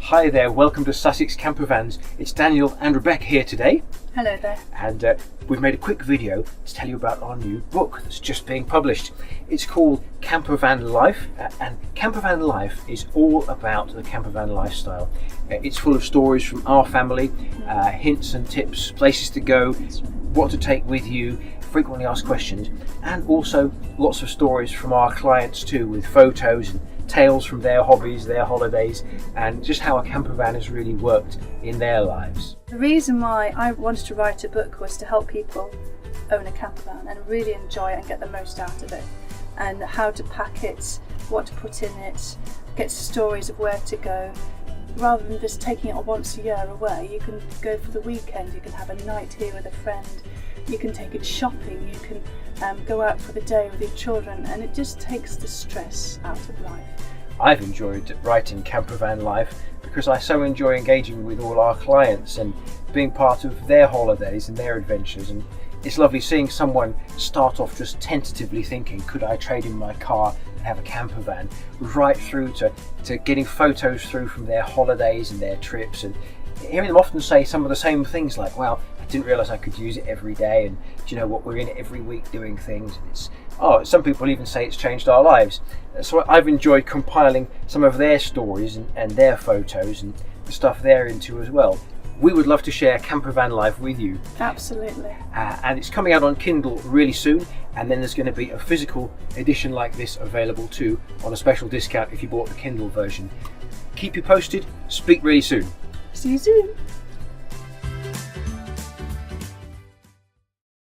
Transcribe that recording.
Hi there, welcome to Sussex Campervans. It's Daniel and Rebecca here today. Hello there. And we've made a quick video to tell you about our new book that's just being published. It's called Campervan Life, and Campervan Life is all about the campervan lifestyle. It's full of stories from our family, hints and tips, places to go, what to take with you, frequently asked questions, and also lots of stories from our clients too, with photos and tales from their hobbies, their holidays, and just how a campervan has really worked in their lives. The reason why I wanted to write a book was to help people own a campervan and really enjoy it and get the most out of it, and how to pack it, what to put in it, get stories of where to go. Rather than just taking it once a year away, you can go for the weekend, you can have a night here with a friend, you can take it shopping, you can go out for the day with your children, and it just takes the stress out of life. I've enjoyed writing Campervan Life because I so enjoy engaging with all our clients and being part of their holidays and their adventures, and it's lovely seeing someone start off just tentatively thinking, could I trade in my car and have a campervan, right through to getting photos through from their holidays and their trips, and hearing them often say some of the same things like, wow, I didn't realise I could use it every day, and do you know what, we're in it every week doing things, and some people even say it's changed our lives. So I've enjoyed compiling some of their stories and their photos and the stuff they're into as well. We would love to share Campervan Life with you. Absolutely. And it's coming out on Kindle really soon, and then there's going to be a physical edition like this available too on a special discount if you bought the Kindle version. Keep you posted, speak really soon. See you soon.